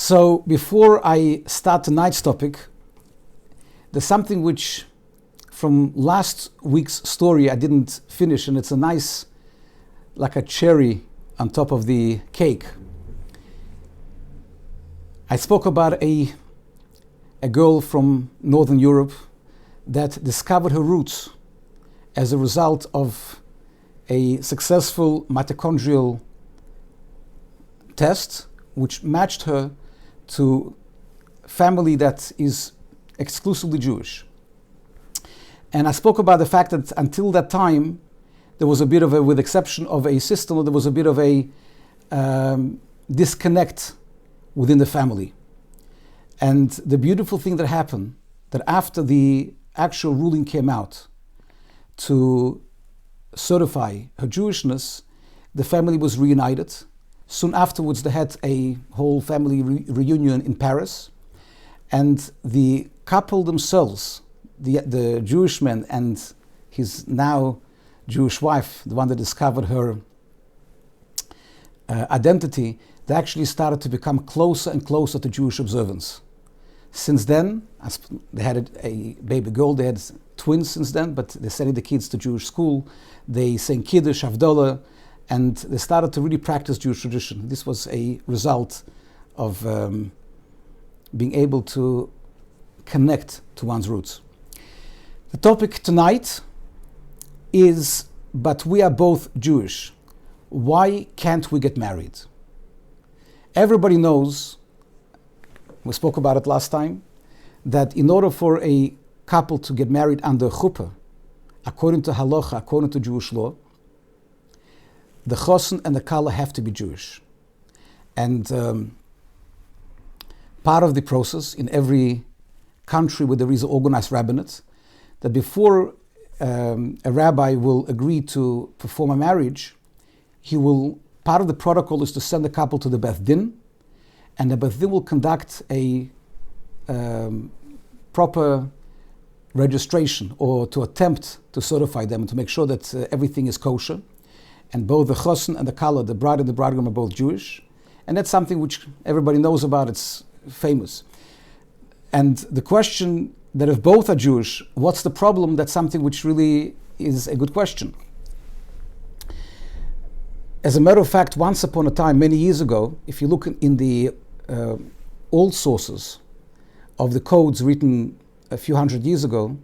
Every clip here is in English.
So before I start tonight's topic, there's something which from last week's story I didn't finish, and it's a nice, like a cherry on top of the cake. I spoke about a girl from Northern Europe that discovered her roots as a result of a successful mitochondrial test which matched her to a family that is exclusively Jewish. And I spoke about the fact that until that time, there was a bit of a, with exception of a system, there was a bit of a disconnect within the family. And the beautiful thing that happened, that after the actual ruling came out to certify her Jewishness, the family was reunited. Soon afterwards, they had a whole family reunion in Paris, and the couple themselves, the Jewish man and his now Jewish wife, the one that discovered her identity, they actually started to become closer and closer to Jewish observance. Since then, they had a baby girl, they had twins since then, but they're sending the kids to Jewish school, they sang Kiddush, Havdalah, and they started to really practice Jewish tradition. This was a result of being able to connect to one's roots. The topic tonight is, but we are both Jewish. Why can't we get married? Everybody knows, we spoke about it last time, that in order for a couple to get married under chuppah, according to Halacha, according to Jewish law, the chosen and the kala have to be Jewish. And part of the process in every country where there is an organized rabbinate, that before a rabbi will agree to perform a marriage, part of the protocol is to send the couple to the Beth Din, and the Beth Din will conduct a proper registration, or to attempt to certify them and to make sure that everything is kosher. And both the chosen and the kala, the bride and the bridegroom, are both Jewish. And that's something which everybody knows about, it's famous. And the question that if both are Jewish, what's the problem? That's something which really is a good question. As a matter of fact, once upon a time, many years ago, if you look in the old sources of the codes written a few hundred years ago,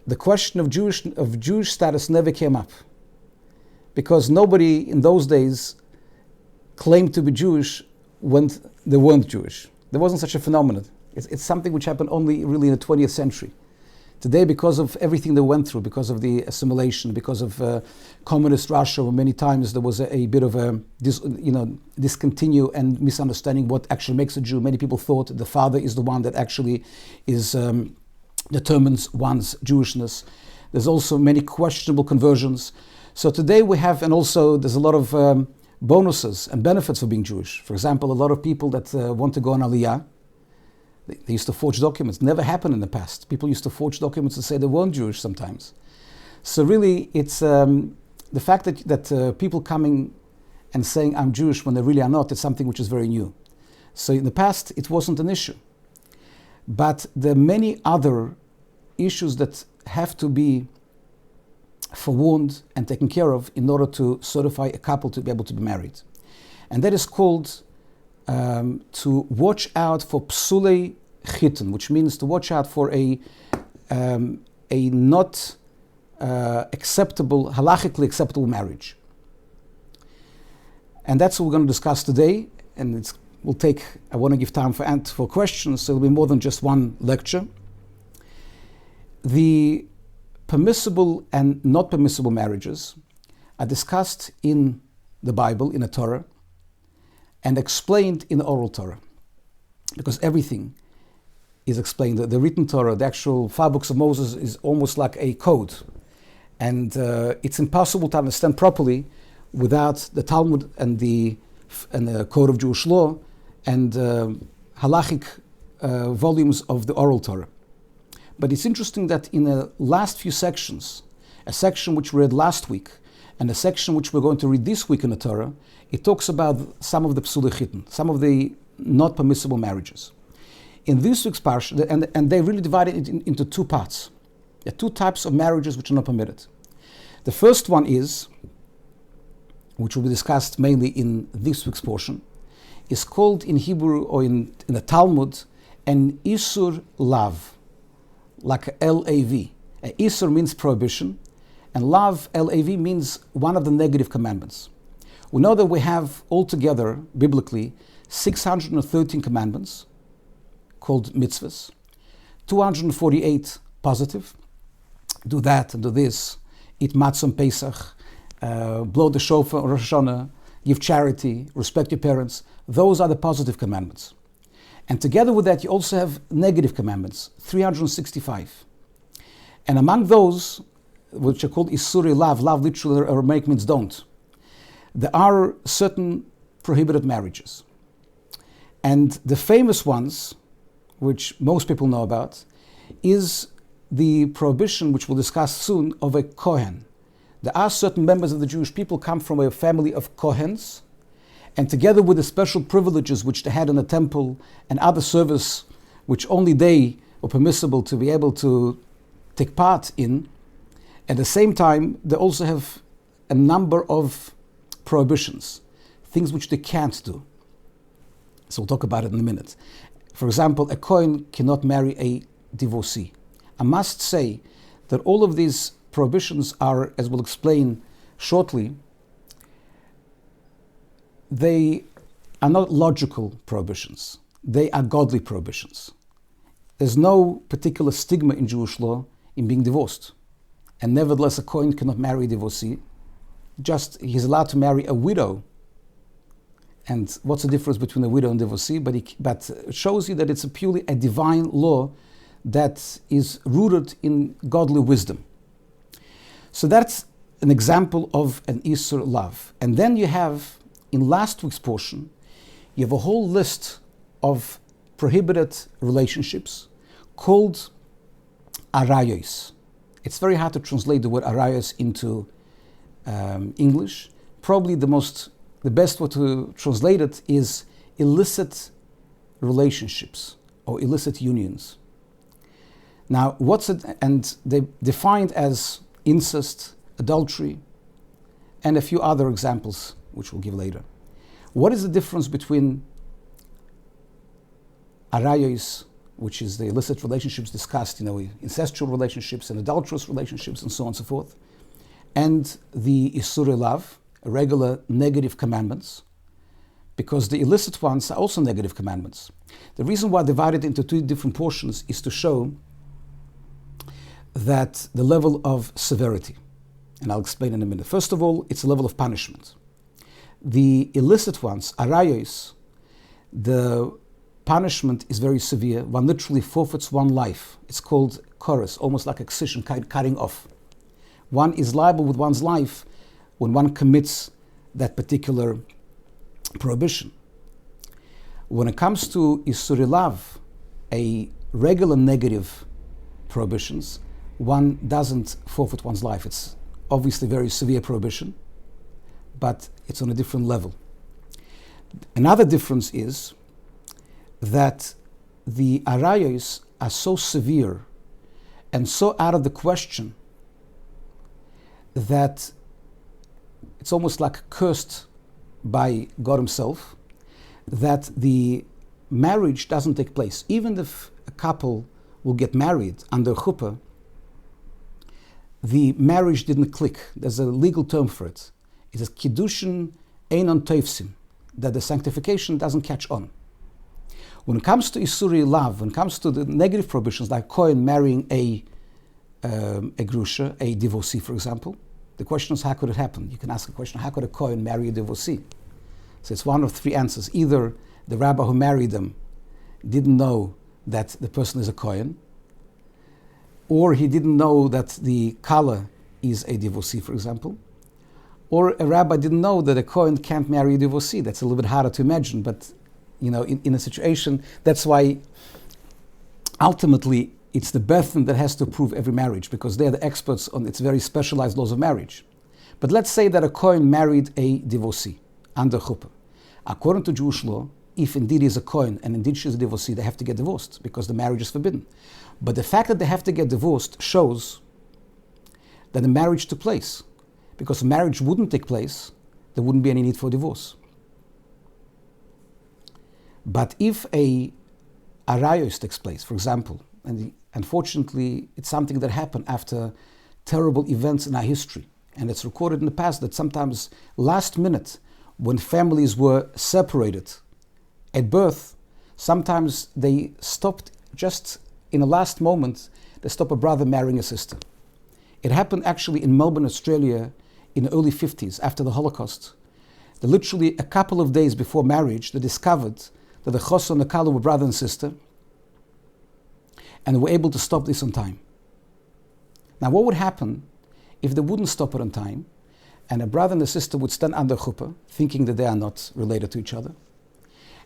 the question of Jewish status never came up, because nobody in those days claimed to be Jewish when they weren't Jewish. There wasn't such a phenomenon. It's something which happened only really in the 20th century. Today, because of everything they went through, because of the assimilation, because of communist Russia, where many times there was a bit of a discontinue and misunderstanding what actually makes a Jew. Many people thought the father is the one that actually determines one's Jewishness. There's also many questionable conversions. So today we have, and also there's a lot of bonuses and benefits for being Jewish. For example, a lot of people that want to go on Aliyah, they used to forge documents. Never happened in the past. People used to forge documents and say they weren't Jewish sometimes. So really, it's the fact that people coming and saying I'm Jewish when they really are not, it's something which is very new. So in the past, it wasn't an issue. But there are many other issues that have to be forewarned and taken care of in order to certify a couple to be able to be married. And that is called to watch out for psulei chitin, which means to watch out for a not acceptable, halachically acceptable marriage. And that's what we're going to discuss today. And I want to give time for questions, so it'll be more than just one lecture. The permissible and not permissible marriages are discussed in the Bible, in the Torah, and explained in the oral Torah, because everything is explained. The written Torah, the actual 5 books of Moses, is almost like a code, and it's impossible to understand properly without the Talmud and the code of Jewish law and halachic volumes of the oral Torah. But it's interesting that in the last few sections, a section which we read last week and a section which we're going to read this week in the Torah, it talks about some of the psulei chitin, some of the not permissible marriages. In this week's parsha, and they really divided it into two parts. There are two types of marriages which are not permitted. The first one is, which will be discussed mainly in this week's portion, is called in Hebrew or in the Talmud an Isur Lav, like L-A-V. Isur means prohibition, and Lav, L-A-V, means one of the negative commandments. We know that we have altogether, biblically, 613 commandments, called mitzvahs, 248 positive, do that and do this, eat matzah on Pesach, blow the shofar on Rosh Hashanah, give charity, respect your parents. Those are the positive commandments. And together with that, you also have negative commandments, 365. And among those, which are called Isuri Lav, Lav literally Aramaic means don't, there are certain prohibited marriages. And the famous ones, which most people know about, is the prohibition, which we'll discuss soon, of a Kohen. There are certain members of the Jewish people come from a family of Kohens, and together with the special privileges which they had in the temple and other service which only they were permissible to be able to take part in, at the same time they also have a number of prohibitions, things which they can't do. So we'll talk about it in a minute. For example, a Kohen cannot marry a divorcee. I must say that all of these prohibitions are, as we'll explain shortly, they are not logical prohibitions. They are godly prohibitions. There's no particular stigma in Jewish law in being divorced. And nevertheless, a Kohen cannot marry a divorcee. Just, he's allowed to marry a widow. And what's the difference between a widow and divorcee? But it shows you that it's purely a divine law that is rooted in godly wisdom. So that's an example of an Isur Lav. And then you have, in last week's portion, you have a whole list of prohibited relationships called arayos. It's very hard to translate the word arayos into English. Probably the best way to translate it is illicit relationships or illicit unions. Now, what's it? And they defined as incest, adultery, and a few other examples, which we'll give later. What is the difference between arayos, which is the illicit relationships discussed, incestual relationships and adulterous relationships and so on and so forth, and the Isur Lav, regular negative commandments, because the illicit ones are also negative commandments. The reason why I divided into two different portions is to show that the level of severity, and I'll explain in a minute. First of all, it's a level of punishment. The illicit ones, arayos, the punishment is very severe. One literally forfeits one life. It's called chorus, almost like excision, cutting off. One is liable with one's life when one commits that particular prohibition. When it comes to Isur Lav, a regular negative prohibitions, one doesn't forfeit one's life. It's obviously a very severe prohibition, but it's on a different level. Another difference is that the arayos are so severe and so out of the question that it's almost like cursed by God himself, that the marriage doesn't take place. Even if a couple will get married under chuppah, the marriage didn't click. There's a legal term for it. It is kiddushin einon teifsim, that the sanctification doesn't catch on. When it comes to Isuri Lav, when it comes to the negative prohibitions, like Kohen marrying a grusha, a divorcee, for example, the question is, how could it happen? You can ask a question, how could a Kohen marry a divorcee? So it's one of three answers. Either the rabbi who married them didn't know that the person is a Kohen, or he didn't know that the kala is a divorcee, for example, or a rabbi didn't know that a Kohen can't marry a divorcee. That's a little bit harder to imagine, but in a situation, that's why ultimately it's the Beth Din that has to approve every marriage, because they're the experts on its very specialized laws of marriage. But let's say that a Kohen married a divorcee under chuppah. According to Jewish law, if indeed he's a Kohen and indeed she's a divorcee, they have to get divorced because the marriage is forbidden. But the fact that they have to get divorced shows that the marriage took place. Because if marriage wouldn't take place, there wouldn't be any need for divorce. But if a arayos takes place, for example, and unfortunately it's something that happened after terrible events in our history, and it's recorded in the past that sometimes last minute, when families were separated at birth, sometimes they stopped just in the last moment, they stopped a brother marrying a sister. It happened actually in Melbourne, Australia in the early 50s after the Holocaust. That literally a couple of days before marriage, they discovered that the Chosson and the Kala were brother and sister, and they were able to stop this on time. Now what would happen if they wouldn't stop it on time, and a brother and a sister would stand under chuppah, thinking that they are not related to each other,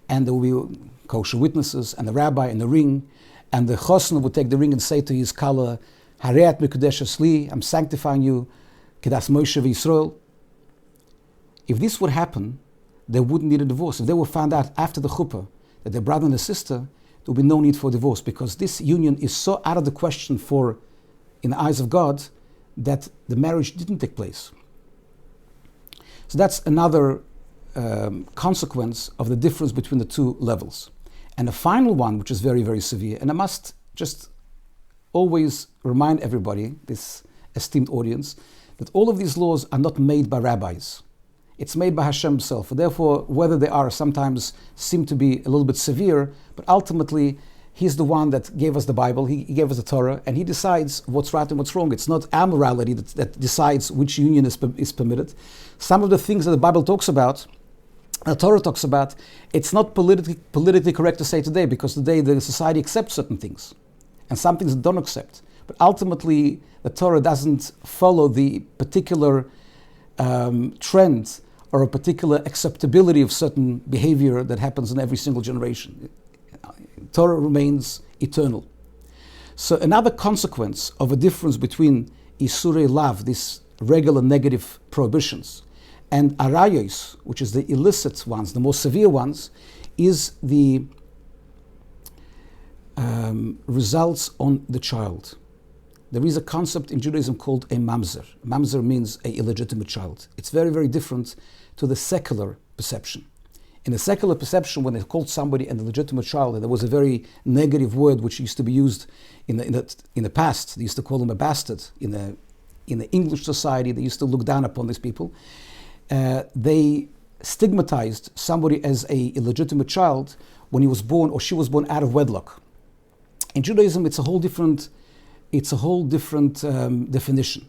and there will be kosher witnesses, and the rabbi in the ring, and the chosn would take the ring and say to his kala, Hareat mekudesh asli, I'm sanctifying you, kedas Moshe v'Yisrael. If this would happen, they wouldn't need a divorce. If they were found out after the chuppah that their brother and their sister, there would be no need for divorce, because this union is so out of the question in the eyes of God, that the marriage didn't take place. So that's another consequence of the difference between the two levels. And the final one, which is very, very severe, and I must just always remind everybody, this esteemed audience, that all of these laws are not made by rabbis. It's made by Hashem himself. And therefore, whether they are sometimes seem to be a little bit severe, but ultimately, He's the one that gave us the Bible, He gave us the Torah, and He decides what's right and what's wrong. It's not our morality that decides which union is permitted. Some of the things that the Bible talks about, the Torah talks about, it's not politically correct to say today, because today the society accepts certain things, and some things don't accept. But ultimately, the Torah doesn't follow the particular trend or a particular acceptability of certain behavior that happens in every single generation. Torah remains eternal. So another consequence of a difference between Isurei Lav, these regular negative prohibitions, and Arayos, which is the illicit ones, the more severe ones, is the results on the child. There is a concept in Judaism called a mamzer. Mamzer means a illegitimate child. It's very, very different to the secular perception. In the secular perception, when they called somebody an illegitimate child, there was a very negative word which used to be used in the past. They used to call them a bastard. In the English society, they used to look down upon these people. They stigmatized somebody as a illegitimate child when he was born or she was born out of wedlock. In Judaism, it's a whole different definition.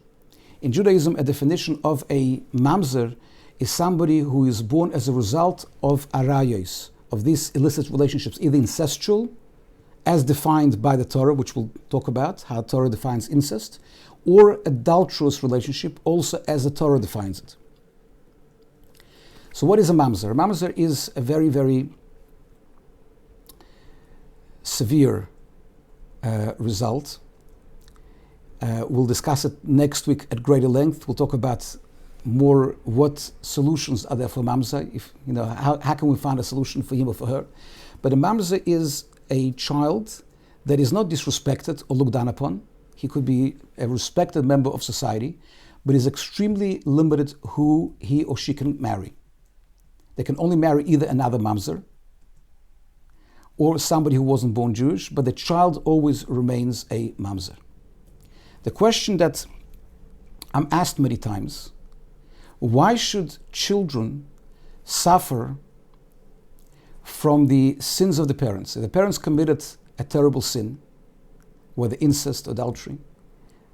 In Judaism, a definition of a mamzer is somebody who is born as a result of arayos, of these illicit relationships, either incestual, as defined by the Torah, which we'll talk about, how the Torah defines incest, or adulterous relationship, also as the Torah defines it. So what is a mamzer? A mamzer is a very, very severe result. We'll discuss it next week at greater length. We'll talk about more what solutions are there for mamzer. How can we find a solution for him or for her? But a mamzer is a child that is not disrespected or looked down upon. He could be a respected member of society, but is extremely limited who he or she can marry. They can only marry either another mamzer or somebody who wasn't born Jewish, but the child always remains a mamzer. The question that I'm asked many times, why should children suffer from the sins of the parents? If the parents committed a terrible sin, whether incest, adultery,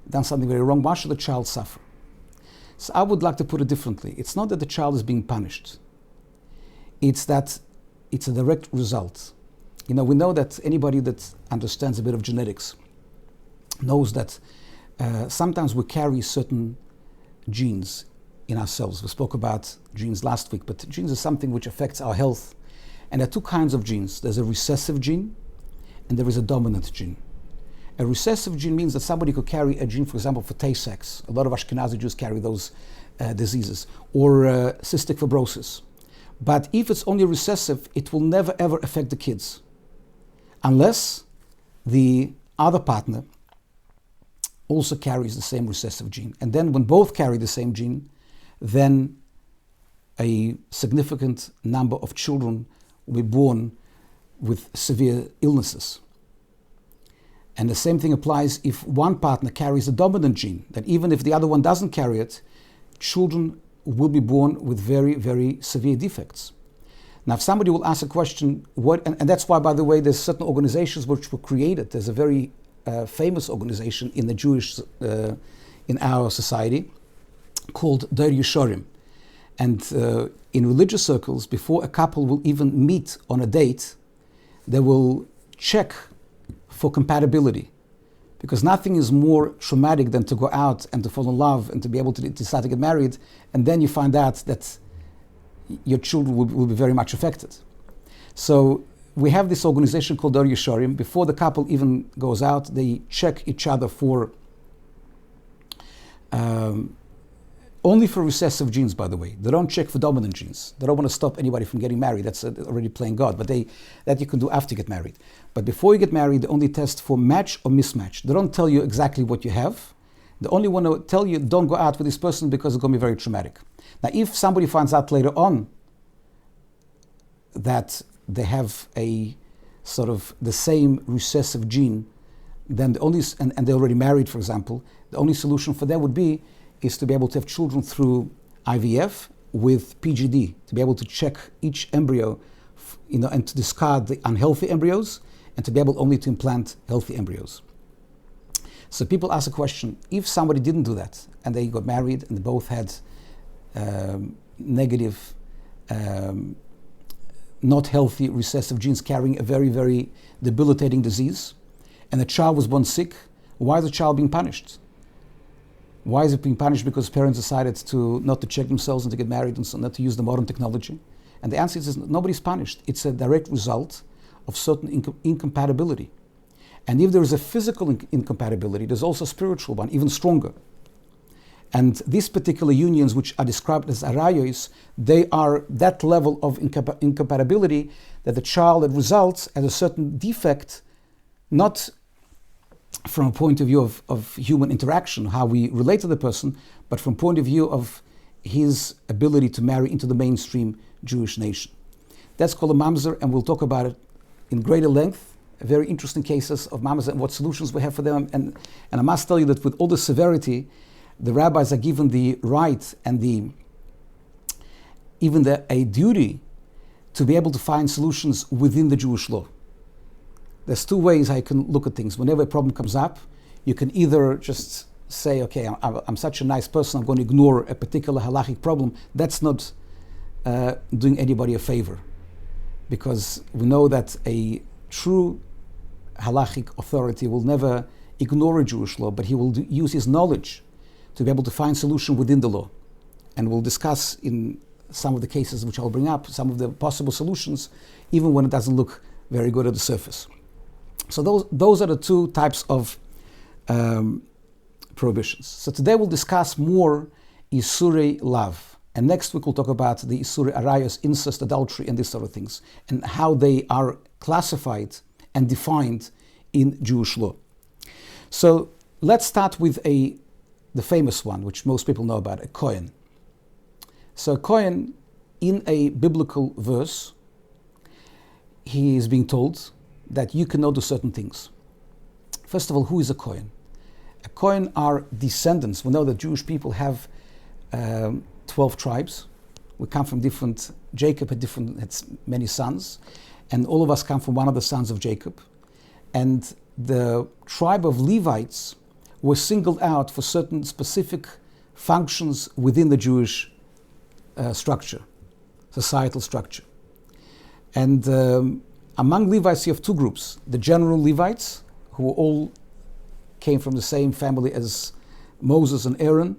done something very wrong, why should the child suffer? So I would like to put it differently. It's not that the child is being punished. It's that it's a direct result. We know that anybody that understands a bit of genetics knows that sometimes we carry certain genes in ourselves. We spoke about genes last week, but genes is something which affects our health. And there are two kinds of genes. There's a recessive gene and there is a dominant gene. A recessive gene means that somebody could carry a gene, for example, for Tay-Sachs. A lot of Ashkenazi Jews carry those diseases. Or cystic fibrosis. But if it's only recessive, it will never ever affect the kids, unless the other partner also carries the same recessive gene. And then when both carry the same gene, then a significant number of children will be born with severe illnesses. And the same thing applies if one partner carries the dominant gene, that even if the other one doesn't carry it, children will be born with very, very severe defects. Now, if somebody will ask a question, and that's why, by the way, there's certain organizations which were created. There's a very famous organization in the Jewish, in our society, called Der Yeshorim. And in religious circles, before a couple will even meet on a date, they will check for compatibility. Because nothing is more traumatic than to go out and to fall in love and to be able to decide to get married, and then you find out that your children will be very much affected. So we have this organization called Der Yeshorim. Before the couple even goes out, they check each other for only for recessive genes, by the way. They don't check for dominant genes. They don't want to stop anybody from getting married. That's already playing God. But that you can do after you get married. But before you get married, they only test for match or mismatch. They don't tell you exactly what you have. They only want to tell you, don't go out with this person because it's going to be very traumatic. Now, if somebody finds out later on that they have a sort of the same recessive gene, then the only, and they're already married, for example, the only solution for that would be is to be able to have children through IVF with PGD, to be able to check each embryo, and to discard the unhealthy embryos, and to be able only to implant healthy embryos. So people ask a question, if somebody didn't do that, and they got married, and they both had negative, not healthy recessive genes carrying a very, very debilitating disease, and the child was born sick, why is the child being punished? Why is it being punished? Because parents decided not to check themselves and to get married and so not to use the modern technology? And the answer is nobody's punished. It's a direct result of certain incompatibility. And if there is a physical incompatibility, there's also a spiritual one, even stronger. And these particular unions, which are described as arayos, they are that level of incompatibility that the child that results as a certain defect, not from a point of view of human interaction, how we relate to the person, but from point of view of his ability to marry into the mainstream Jewish nation. That's called a mamzer, and we'll talk about it in greater length, very interesting cases of mamzer and what solutions we have for them. And I must tell you that with all the severity, the rabbis are given the right and a duty to be able to find solutions within the Jewish law. There's two ways I can look at things. Whenever a problem comes up, you can either just say, okay, I'm such a nice person, I'm going to ignore a particular halachic problem. That's not doing anybody a favor, because we know that a true halachic authority will never ignore a Jewish law, but he will use his knowledge to be able to find solution within the law. And we'll discuss in some of the cases which I'll bring up, some of the possible solutions, even when it doesn't look very good at the surface. So those are the two types of prohibitions. So today we'll discuss more Isurei Lav. And next week we'll talk about the Isurei Arayos, incest, adultery, and these sort of things, and how they are classified and defined in Jewish law. So let's start with the famous one, which most people know about, a Kohen. So a Kohen, in a biblical verse, he is being told that you cannot do certain things. First of all, who is a Kohen? A Kohen are descendants. We know that Jewish people have 12 tribes. We come from Jacob had many sons, and all of us come from one of the sons of Jacob. And the tribe of Levites were singled out for certain specific functions within the Jewish structure, societal structure. And among Levites, you have two groups: the general Levites, who all came from the same family as Moses and Aaron.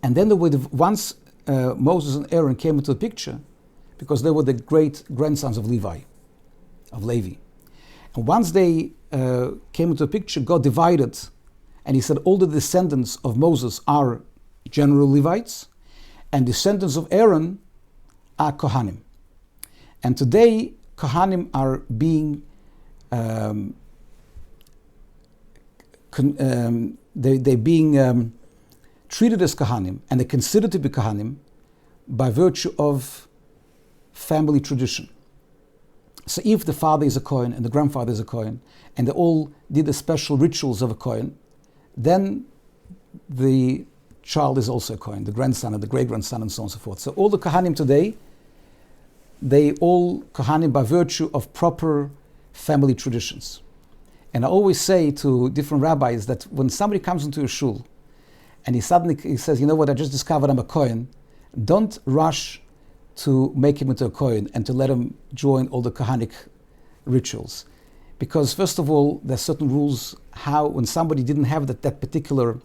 And then there were once Moses and Aaron came into the picture, because they were the great grandsons of Levi. And once they came into the picture, God divided, and he said all the descendants of Moses are general Levites, and descendants of Aaron are Kohanim. And today, Kohanim are being they're being treated as Kohanim, and they're considered to be Kohanim by virtue of family tradition. So if the father is a Kohen and the grandfather is a Kohen, and they all did the special rituals of a Kohen, then the child is also a Kohen, the grandson and the great-grandson and so on and so forth. So all the Kohanim today, they all Kohanim by virtue of proper family traditions. And I always say to different rabbis that when somebody comes into a shul and he says, you know what, I just discovered I'm a Kohen, don't rush to make him into a Kohen and to let him join all the Kohanic rituals. Because first of all, there's certain rules how when somebody didn't have that particular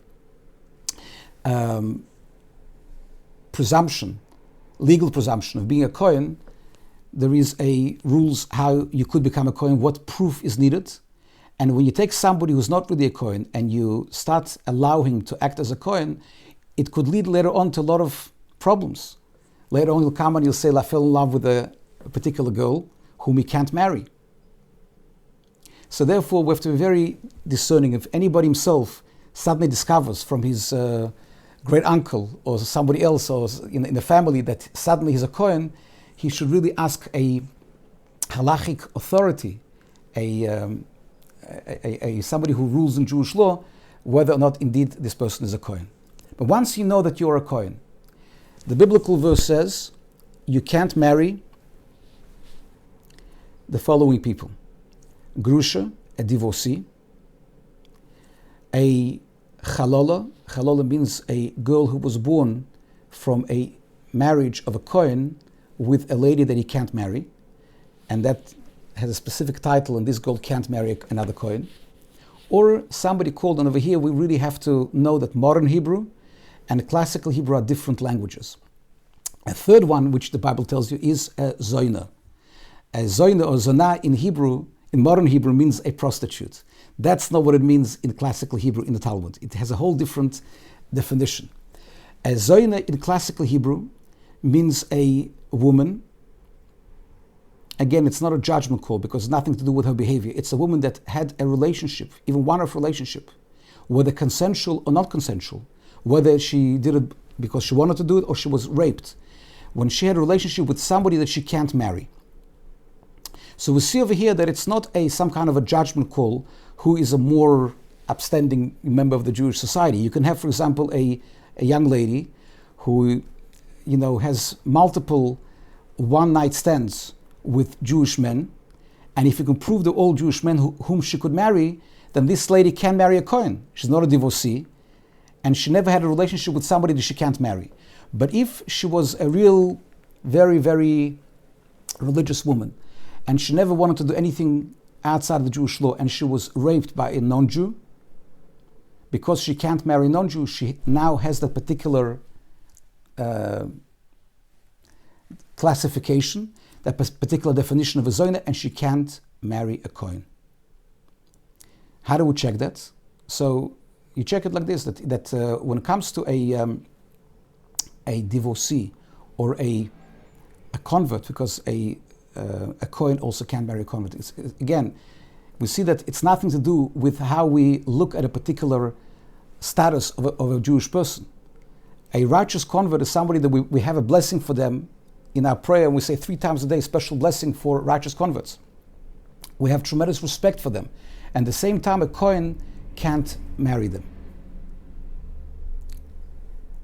presumption, legal presumption of being a Kohen, there is a rules how you could become a Kohen, what proof is needed. And when you take somebody who's not really a Kohen and you start allowing him to act as a Kohen, it could lead later on to a lot of problems. Later on, he'll come and he'll say, I fell in love with a particular girl whom he can't marry. So therefore, we have to be very discerning. If anybody himself suddenly discovers from his great uncle or somebody else or in the family that suddenly he's a Kohen, he should really ask a halachic authority, somebody who rules in Jewish law, whether or not indeed this person is a Kohen. But once you know that you're a Kohen, the biblical verse says you can't marry the following people: Grusha, a divorcee; a chalola. Chalola means a girl who was born from a marriage of a Kohen with a lady that he can't marry, and that has a specific title, and this girl can't marry another Kohen. Or somebody called, and over here we really have to know that modern Hebrew and classical Hebrew are different languages. A third one, which the Bible tells you, is a zoina. A zoina or zona in Hebrew, in modern Hebrew, means a prostitute. That's not what it means in classical Hebrew in the Talmud. It has a whole different definition. A zoina in classical Hebrew means a woman. Again, it's not a judgment call because it's nothing to do with her behavior. It's a woman that had a relationship, even one-off relationship, whether consensual or not consensual, whether she did it because she wanted to do it or she was raped, when she had a relationship with somebody that she can't marry. So we see over here that it's not some kind of a judgment call who is a more upstanding member of the Jewish society. You can have, for example, a young lady who, has multiple one-night stands with Jewish men, and if you can prove they're all Jewish men whom she could marry, then this lady can marry a Kohen. She's not a divorcee, and she never had a relationship with somebody that she can't marry. But if she was a real, very, very religious woman, and she never wanted to do anything outside of the Jewish law, and she was raped by a non-Jew, because she can't marry a non-Jew, she now has that particular classification, that particular definition of a zoina, and she can't marry a Kohen. How do we check that? So you check it like this, that when it comes to a divorcee or a convert, because a Kohen also can't marry a convert. Again, we see that it's nothing to do with how we look at a particular status of a Jewish person. A righteous convert is somebody that we have a blessing for them in our prayer, and we say 3 times a day, special blessing for righteous converts. We have tremendous respect for them. And at the same time, a Kohen can't marry them.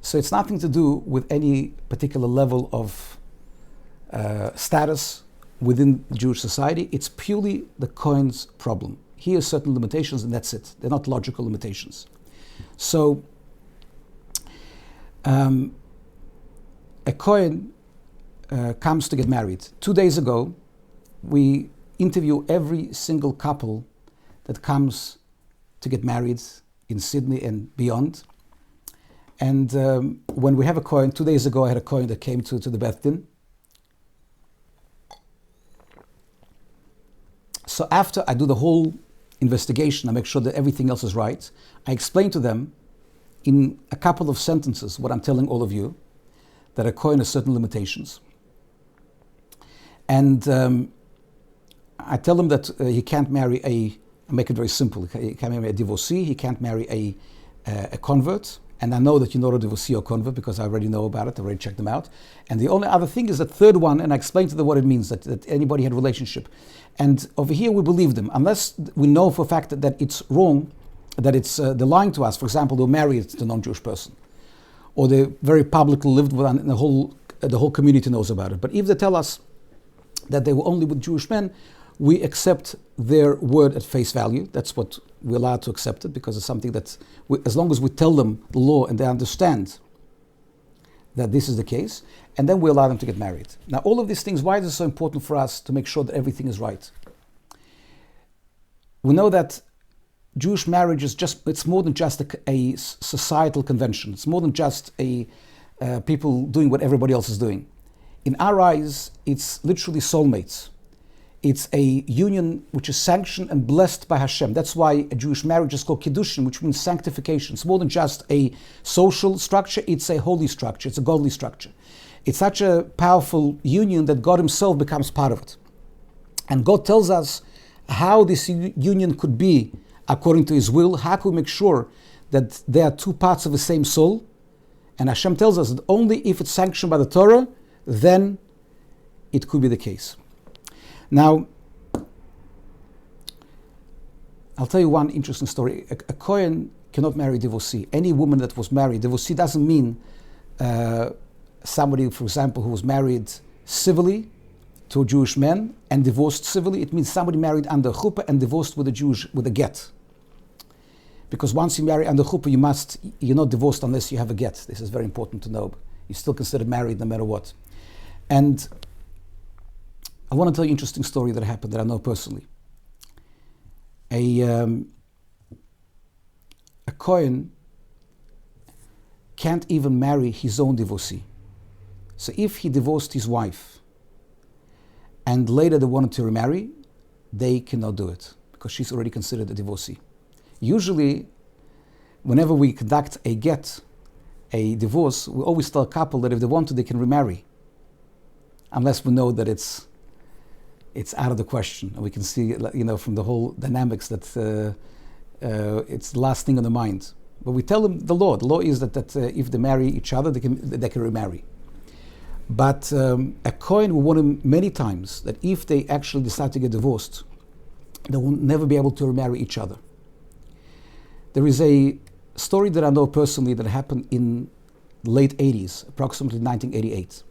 So it's nothing to do with any particular level of status within the Jewish society. It's purely the Kohen's problem. He has certain limitations, and that's it. They're not logical limitations. So a Kohen comes to get married. 2 days ago, we interview every single couple that comes to get married in Sydney and beyond. And when we have a Kohen, 2 days ago I had a Kohen that came to the Beth Din. So after I do the whole investigation, I make sure that everything else is right, I explain to them in a couple of sentences what I'm telling all of you, that a Kohen has certain limitations. And I tell him that he can't marry I make it very simple. He can't marry a divorcee. He can't marry a convert. And I know that you're not a divorcee or convert because I already know about it. I already checked them out. And the only other thing is that third one, and I explained to them what it means, that anybody had a relationship. And over here we believe them. Unless we know for a fact that it's wrong, that it's they're lying to us. For example, they're married to a non-Jewish person. Or they very publicly lived with, and the whole community knows about it. But if they tell us that they were only with Jewish men, we accept their word at face value. That's what we're allowed to accept it, because it's something that, as long as we tell them the law and they understand that this is the case, and then we allow them to get married. Now, all of these things, why is it so important for us to make sure that everything is right? We know that Jewish marriage is it's more than just a societal convention. It's more than just people doing what everybody else is doing. In our eyes, it's literally soulmates. It's a union which is sanctioned and blessed by Hashem. That's why a Jewish marriage is called Kiddushin, which means sanctification. It's more than just a social structure, it's a holy structure, it's a godly structure. It's such a powerful union that God Himself becomes part of it. And God tells us how this union could be according to His will. How can we make sure that there are two parts of the same soul? And Hashem tells us that only if it's sanctioned by the Torah, then it could be the case. Now, I'll tell you one interesting story. A Kohen cannot marry a divorcee. Any woman that was married, divorcee doesn't mean somebody, for example, who was married civilly to a Jewish man and divorced civilly. It means somebody married under chuppah and divorced with a get. Because once you marry under chuppah, you're not divorced unless you have a get. This is very important to know. You're still considered married no matter what. And I want to tell you an interesting story that happened that I know personally. A Kohen can't even marry his own divorcee. So if he divorced his wife and later they wanted to remarry, they cannot do it because she's already considered a divorcee. Usually, whenever we conduct a divorce, we always tell a couple that if they want to, they can remarry. Unless we know that it's out of the question, and we can see, from the whole dynamics that it's the last thing on the mind. But we tell them the law. The law is that if they marry each other, they can remarry. But a Kohen will warn them many times that if they actually decide to get divorced, they will never be able to remarry each other. There is a story that I know personally that happened in the late 80s, approximately 1988.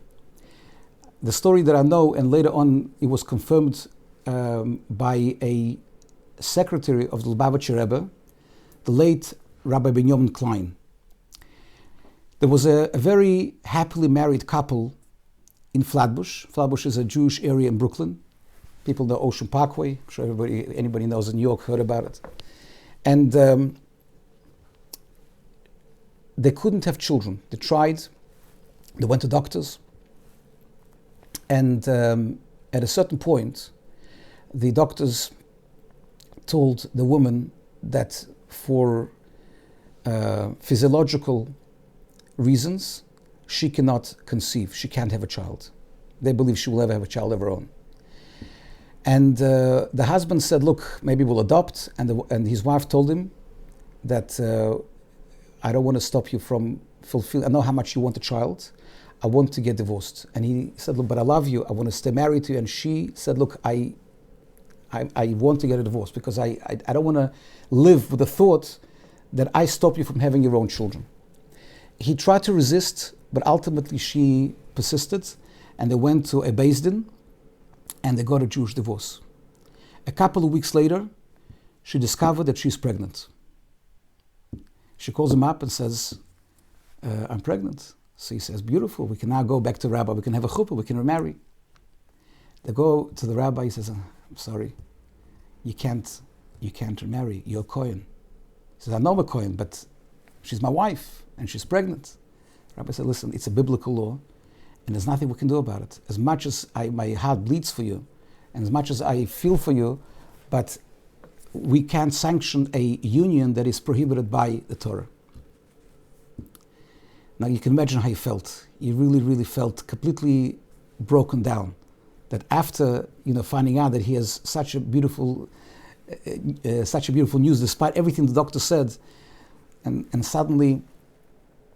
The story that I know, and later on it was confirmed by a secretary of the Lubavitcher Rebbe, the late Rabbi Ulman Klein. There was a very happily married couple in Flatbush. Flatbush is a Jewish area in Brooklyn. People know Ocean Parkway. I'm sure anybody knows in New York heard about it. And they couldn't have children. They tried. They went to doctors. And at a certain point, the doctors told the woman that for physiological reasons, she cannot conceive. She can't have a child. They believe she will never have a child of her own. And the husband said, look, maybe we'll adopt. And his wife told him that I don't want to stop you from fulfilling. I know how much you want a child. I want to get divorced. And he said, look, but I love you. I want to stay married to you. And she said, look, I want to get a divorce because I don't want to live with the thought that I stop you from having your own children. He tried to resist, but ultimately she persisted, and they went to a Beis Din, and they got a Jewish divorce. A couple of weeks later, she discovered that she's pregnant. She calls him up and says, I'm pregnant. So he says, beautiful, we can now go back to Rabbi, we can have a chuppah, we can remarry. They go to the Rabbi, he says, I'm sorry, you can't remarry, you're a Kohen. He says, I know I'm a Kohen, but she's my wife, and she's pregnant. The Rabbi said, listen, it's a biblical law, and there's nothing we can do about it. As much as my heart bleeds for you, and as much as I feel for you, but we can't sanction a union that is prohibited by the Torah. Now you can imagine how he felt. He really, really felt completely broken down that after finding out that he has such a beautiful news, despite everything the doctor said, and suddenly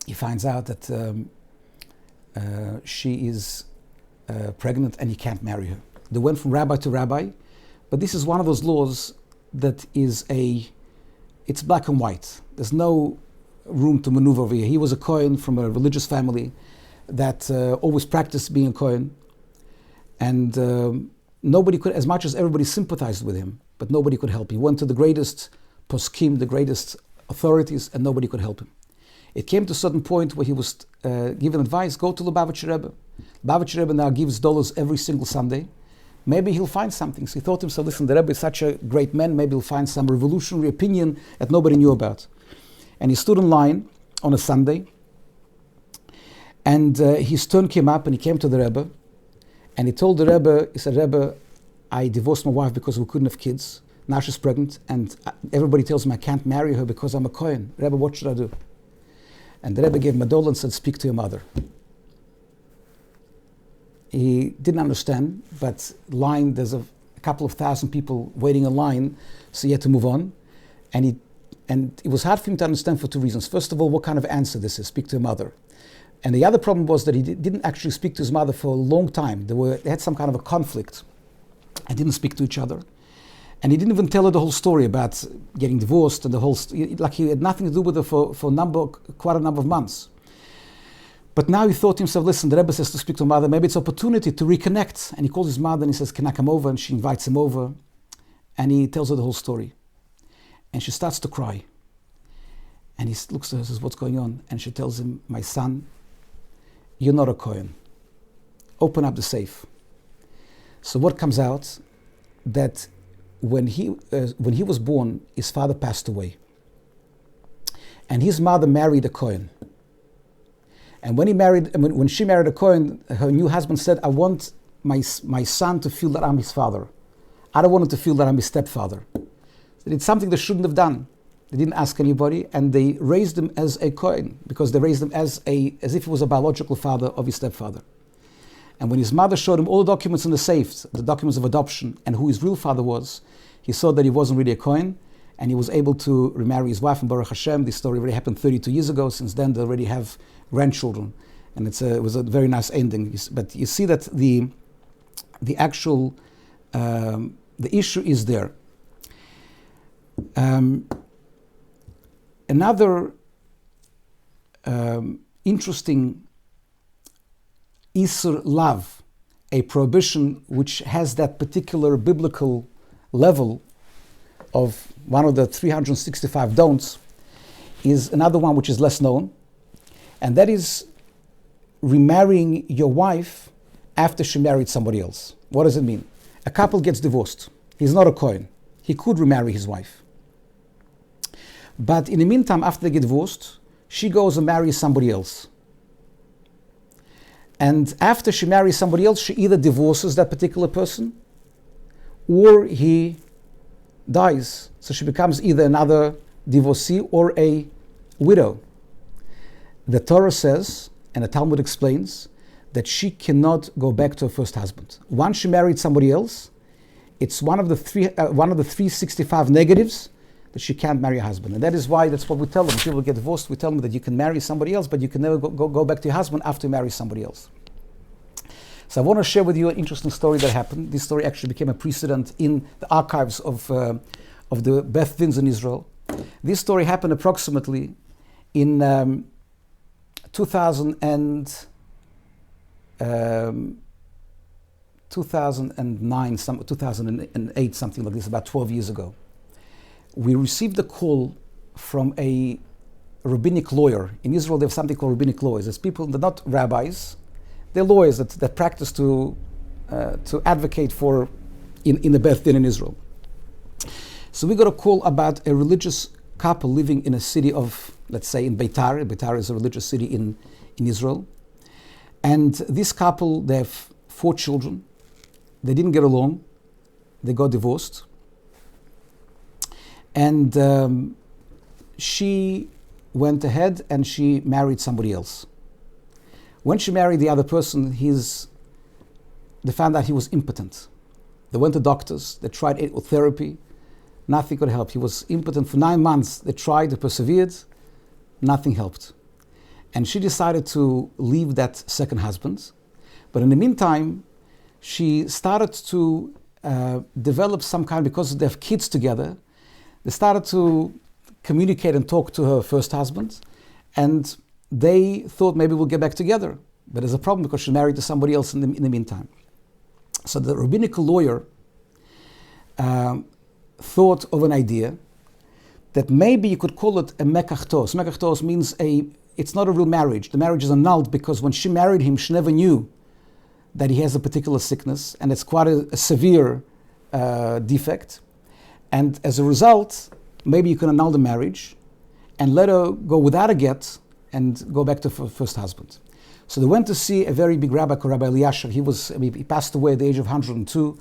he finds out that she is pregnant and he can't marry her. They went from rabbi to rabbi, but this is one of those laws that it's black and white. There's no room to maneuver over here. He was a Kohen from a religious family that always practiced being a Kohen, and nobody could, as much as everybody sympathized with him, but nobody could help him. He went to the greatest poskim, the greatest authorities, and nobody could help him. It came to a certain point where he was given advice, go to Lubavitcher Rebbe. Lubavitcher Rebbe now gives dollars every single Sunday. Maybe he'll find something. So he thought to himself, listen, the Rebbe is such a great man, maybe he'll find some revolutionary opinion that nobody knew about. And he stood in line on a Sunday, and his turn came up, and he came to the Rebbe, and he told the Rebbe, he said, Rebbe, I divorced my wife because we couldn't have kids. Now she's pregnant, and everybody tells me I can't marry her because I'm a Kohen. Rebbe, what should I do? And the Rebbe gave him a dollar and said, speak to your mother. He didn't understand, but there's a couple of thousand people waiting in line, so he had to move on. And it was hard for him to understand for two reasons. First of all, what kind of answer this is, speak to your mother. And the other problem was that he didn't actually speak to his mother for a long time. They had some kind of a conflict and didn't speak to each other. And he didn't even tell her the whole story about getting divorced and like he had nothing to do with her for quite a number of months. But now he thought to himself, listen, the Rebbe says to speak to her mother, maybe it's an opportunity to reconnect. And he calls his mother and he says, can I come over? And she invites him over. And he tells her the whole story. And she starts to cry. And he looks at her and says, what's going on? And she tells him, my son, you're not a Kohen. Open up the safe. So what comes out? That when he was born, his father passed away. And his mother married a Kohen. And when she married a Kohen, her new husband said, I want my son to feel that I'm his father. I don't want him to feel that I'm his stepfather. They did something they shouldn't have done. They didn't ask anybody, and they raised him as a Kohen, because they raised him as if he was a biological father of his stepfather. And when his mother showed him all the documents in the safe, the documents of adoption, and who his real father was, he saw that he wasn't really a Kohen, and he was able to remarry his wife. And Baruch Hashem, this story already happened 32 years ago. Since then, they already have grandchildren, and it was a very nice ending. But you see that the actual the issue is there. Another interesting Isur Lav, a prohibition which has that particular biblical level of one of the 365 don'ts, is another one which is less known, and that is remarrying your wife after she married somebody else. What does it mean? A couple gets divorced. He's not a Kohen. He could remarry his wife. But in the meantime, after they get divorced, she goes and marries somebody else. And after she marries somebody else, she either divorces that particular person or he dies. So she becomes either another divorcee or a widow. The Torah says, and the Talmud explains, that she cannot go back to her first husband. Once she married somebody else, it's one of the 365 negatives that she can't marry a husband. And that's what we tell them. When people get divorced, we tell them that you can marry somebody else, but you can never go back to your husband after you marry somebody else. So I want to share with you an interesting story that happened. This story actually became a precedent in the archives of the Beth Dins in Israel. This story happened approximately in 2009, 2008, something like this, about 12 years ago. We received a call from a rabbinic lawyer. In Israel, they have something called rabbinic lawyers. It's people, they're not rabbis, they're lawyers that practice to advocate for in the Beth Din in Israel. So we got a call about a religious couple living in a city of, let's say, in Beitar. Beitar is a religious city in Israel. And this couple, they have 4 children. They didn't get along. They got divorced. And she went ahead and she married somebody else. When she married the other person, his they found out he was impotent. They went to doctors, they tried therapy, nothing could help. He was impotent for 9 months. They tried, they persevered, nothing helped. And she decided to leave that second husband. But in the meantime, she started to develop some kind, because they have kids together, they started to communicate and talk to her first husband, and they thought maybe we'll get back together. But there's a problem because she's married to somebody else in the meantime. So the rabbinical lawyer thought of an idea that maybe you could call it a mekachtos. Mekachtos means it's not a real marriage. The marriage is annulled because when she married him, she never knew that he has a particular sickness, and it's quite a severe defect. And as a result, maybe you can annul the marriage and let her go without a get and go back to her first husband. So they went to see a very big rabbi called Rabbi Eliashar. He passed away at the age of 102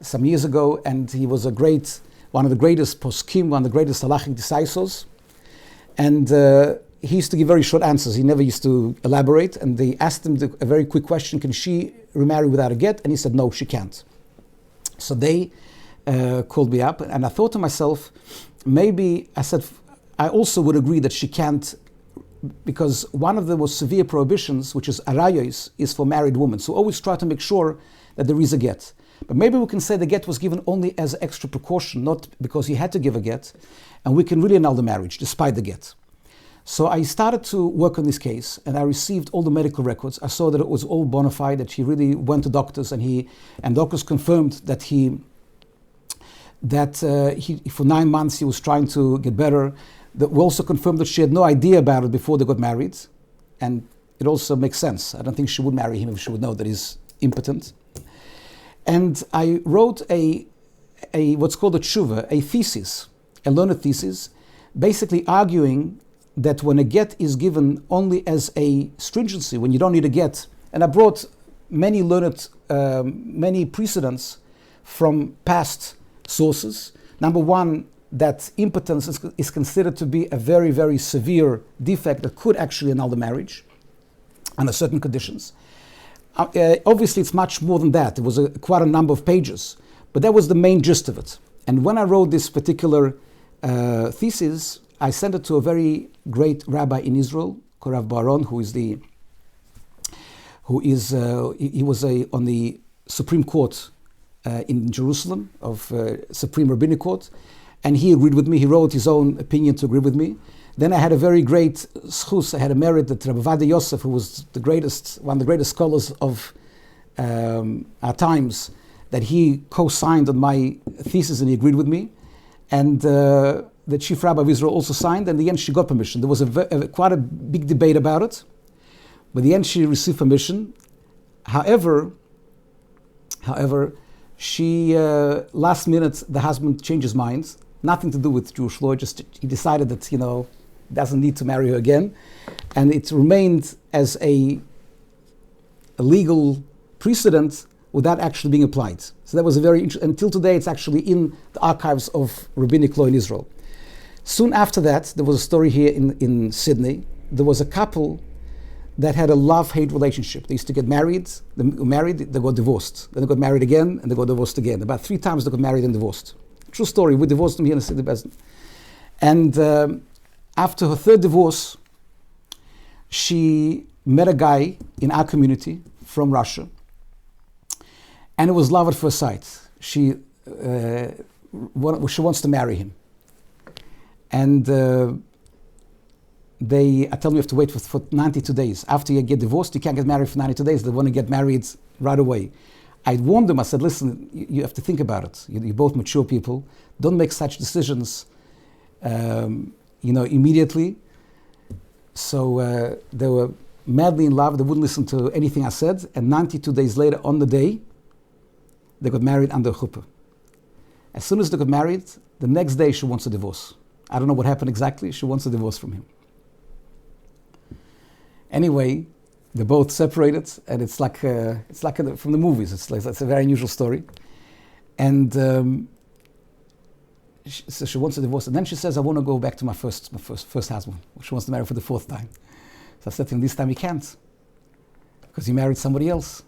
some years ago, and he was one of the greatest poskim, one of the greatest halachic decisors. And he used to give very short answers. He never used to elaborate. And they asked him a very quick question: can she remarry without a get? And he said, no, she can't. So they called me up, and I thought to myself, maybe, I said, I also would agree that she can't, because one of the most severe prohibitions, which is arayos, is for married women. So always try to make sure that there is a get. But maybe we can say the get was given only as extra precaution, not because he had to give a get, and we can really annul the marriage despite the get. So I started to work on this case, and I received all the medical records. I saw that it was all bona fide, that he really went to doctors, and doctors confirmed that he for 9 months he was trying to get better. We also confirmed that she had no idea about it before they got married, and it also makes sense. I don't think she would marry him if she would know that he's impotent. And I wrote a what's called a tshuva, a thesis, a learned thesis, basically arguing that when a get is given only as a stringency, when you don't need a get, and I brought many precedents from past sources. Number one, that impotence is considered to be a very, very severe defect that could actually annul the marriage under certain conditions. Obviously, it's much more than that. It was quite a number of pages, but that was the main gist of it. And when I wrote this particular thesis, I sent it to a very great rabbi in Israel, Rav Baron, he was on the Supreme Court in Jerusalem, of Supreme Rabbinic Court, and he agreed with me. He wrote his own opinion to agree with me. Then I had a very great schus. I had a merit that Rabbi Vada Yosef, who was one of the greatest scholars of our times, that he co-signed on my thesis, and he agreed with me. And the chief rabbi of Israel also signed, and in the end she got permission. There was quite a big debate about it, but in the end she received permission. However, she last minute the husband changed his mind. Nothing to do with Jewish law. Just he decided that doesn't need to marry her again, and it remained as a legal precedent without actually being applied. So that was a very interesting. Until today, it's actually in the archives of rabbinic law in Israel. Soon after that, there was a story here in Sydney. There was a couple that had a love-hate relationship. They used to get married, they got divorced. Then they got married again, and they got divorced again. About 3 times they got married and divorced. True story. We divorced them here in the Sydney Basin. And after her 3rd divorce, she met a guy in our community from Russia, and it was love at first sight. She wants to marry him. And I tell them you have to wait for 92 days. After you get divorced, you can't get married for 92 days. They want to get married right away. I warned them. I said, listen, you have to think about it. You're both mature people. Don't make such decisions, immediately. So they were madly in love. They wouldn't listen to anything I said. And 92 days later, on the day, they got married under chuppah. As soon as they got married, the next day she wants a divorce. I don't know what happened exactly. She wants a divorce from him. Anyway, they both separated, and it's like from the movies. It's a very unusual story. And so she wants a divorce, and then she says, "I want to go back to my first husband." She wants to marry for the 4th time. So I said to him, "This time you can't, because you married somebody else."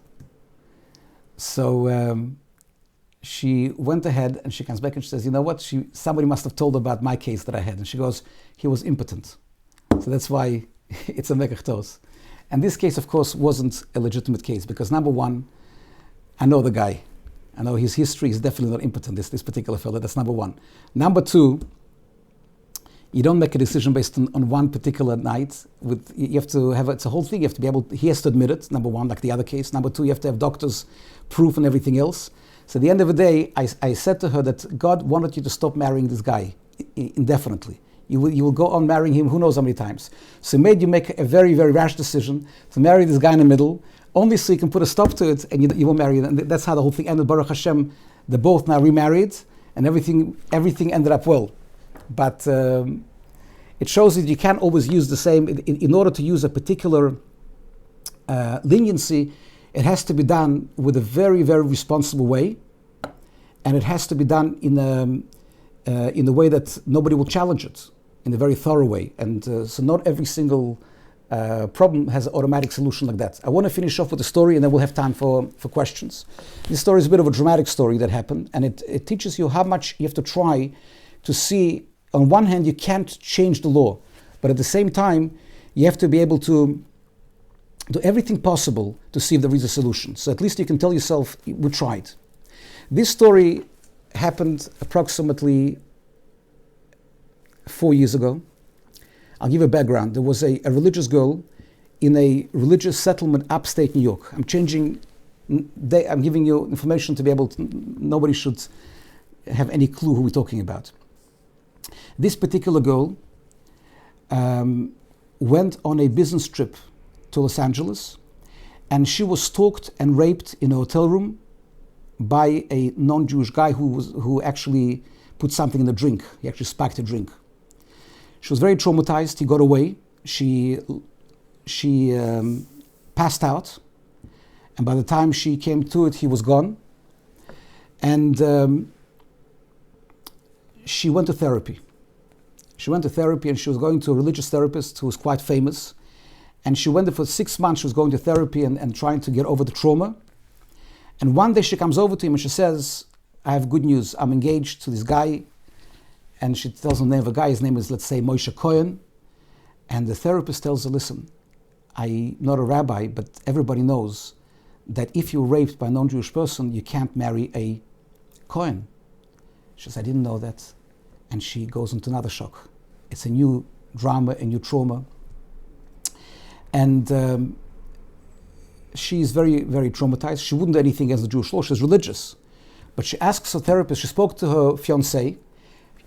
So she went ahead and she comes back and she says, you know what? Somebody must have told her about my case that I had. And she goes, he was impotent. So that's why it's a mekach tos. And this case, of course, wasn't a legitimate case because number one, I know the guy. I know his history is definitely not impotent, this particular fellow. That's number one. Number two, you don't make a decision based on one particular night. You have to have it's a whole thing. You have to be able. He has to admit it. Number one, like the other case. Number two, you have to have doctors' proof and everything else. So at the end of the day, I said to her that God wanted you to stop marrying this guy indefinitely. You will go on marrying him who knows how many times. So he made you make a very, very rash decision to marry this guy in the middle, only so you can put a stop to it and you will marry it. And that's how the whole thing ended. Baruch Hashem, they're both now remarried and everything ended up well. But it shows that you can't always use the same. In order to use a particular leniency, it has to be done with a very, very responsible way, and it has to be done in a way that nobody will challenge it, in a very thorough way. And so not every single problem has an automatic solution like that. I want to finish off with a story, and then we'll have time for questions. This story is a bit of a dramatic story that happened, and it teaches you how much you have to try to see. On one hand, you can't change the law, but at the same time, you have to be able to do everything possible to see if there is a solution. So at least you can tell yourself, we tried. This story happened approximately 4 years ago. I'll give a background. There was a religious girl in a religious settlement upstate New York. I'm giving you information to be able to, nobody should have any clue who we're talking about. This particular girl went on a business trip to Los Angeles, and she was stalked and raped in a hotel room by a non-Jewish guy who actually put something in the drink. He actually spiked a drink. She was very traumatized. He got away. She passed out, and by the time she came to it, he was gone. And she went to therapy. She went to therapy, and she was going to a religious therapist who was quite famous. And she went there for 6 months. She was going to therapy and trying to get over the trauma. And one day she comes over to him and she says, I have good news. I'm engaged to this guy. And she tells him the name of a guy. His name is, let's say, Moshe Kohen. And the therapist tells her, listen, I'm not a rabbi, but everybody knows that if you're raped by a non-Jewish person, you can't marry a Kohen. She says, I didn't know that. And she goes into another shock. It's a new drama, a new trauma. And she's very, very traumatized. She wouldn't do anything against the Jewish law. She's religious. But she asks her therapist, she spoke to her fiancé.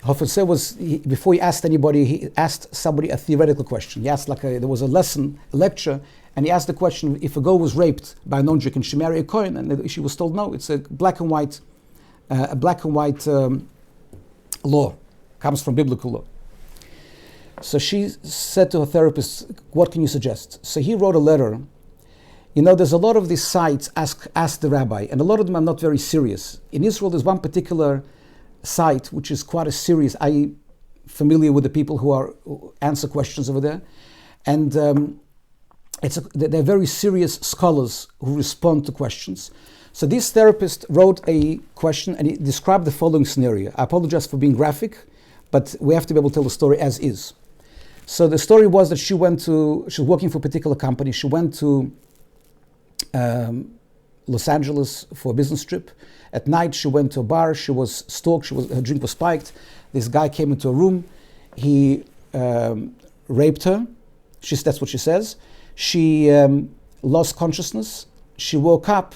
Her fiancé was, before he asked anybody, he asked somebody a theoretical question. He asked there was a lecture, and he asked the question, if a girl was raped by a non-Jew, can she marry a Kohen? And she was told no, it's a black and white law, comes from biblical law. So she said to her therapist, what can you suggest? So he wrote a letter. You know, there's a lot of these sites, ask the rabbi, and a lot of them are not very serious. In Israel, there's one particular site which is quite a serious. I'm familiar with the people who answer questions over there, and they're very serious scholars who respond to questions. So this therapist wrote a question, and he described the following scenario. I apologize for being graphic, but we have to be able to tell the story as is. So the story was that she was working for a particular company. She went to Los Angeles for a business trip. At night, she went to a bar. She was stalked. Her drink was spiked. This guy came into a room. He raped her. That's what she says. She lost consciousness. She woke up,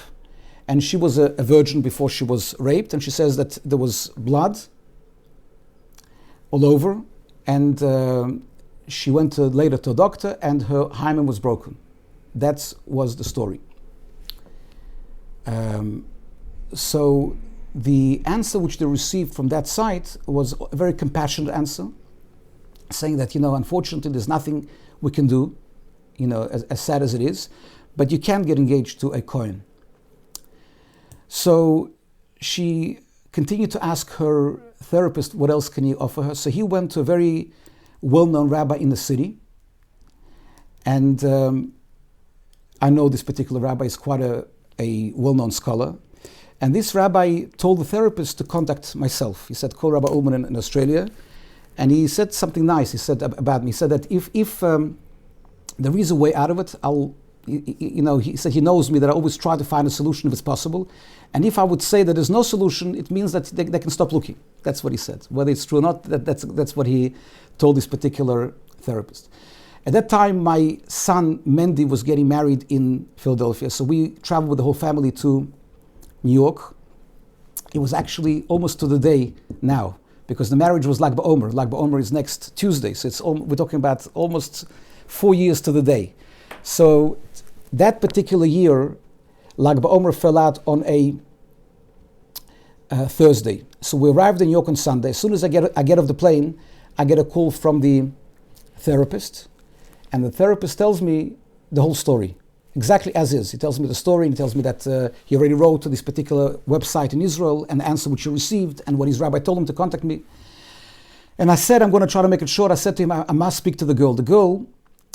and she was a virgin before she was raped. And she says that there was blood all over, and she went later to a doctor, and her hymen was broken. That was the story. So the answer which they received from that site was a very compassionate answer, saying that, unfortunately, there's nothing we can do, as sad as it is, but you can't get engaged to a Kohen. So she continued to ask her therapist, what else can he offer her? So he went to a very well-known rabbi in the city, and I know this particular rabbi is quite a a well-known scholar. And this rabbi told the therapist to contact myself. He said, call Rabbi Ulman in Australia. And he said something nice. He said about me. He said that if there is a way out of it, he said he knows me, that I always try to find a solution if it's possible. And if I would say that there's no solution, it means that they can stop looking. That's what he said. Whether it's true or not, that's what he told this particular therapist. At that time, my son Mendy was getting married in Philadelphia. So we traveled with the whole family to New York. It was actually almost to the day now, because the marriage was Lag BaOmer. Lag BaOmer is next Tuesday. So we're talking about almost 4 years to the day. So that particular year, Lag BaOmer fell out on a Thursday. So we arrived in New York on Sunday. As soon as I get off the plane, I get a call from the therapist. And the therapist tells me the whole story, exactly as is. He tells me the story, and he tells me that he already wrote to this particular website in Israel, and the answer which he received, and when his rabbi told him to contact me. And I said, I'm going to try to make it short. I said to him, I must speak to the girl. The girl,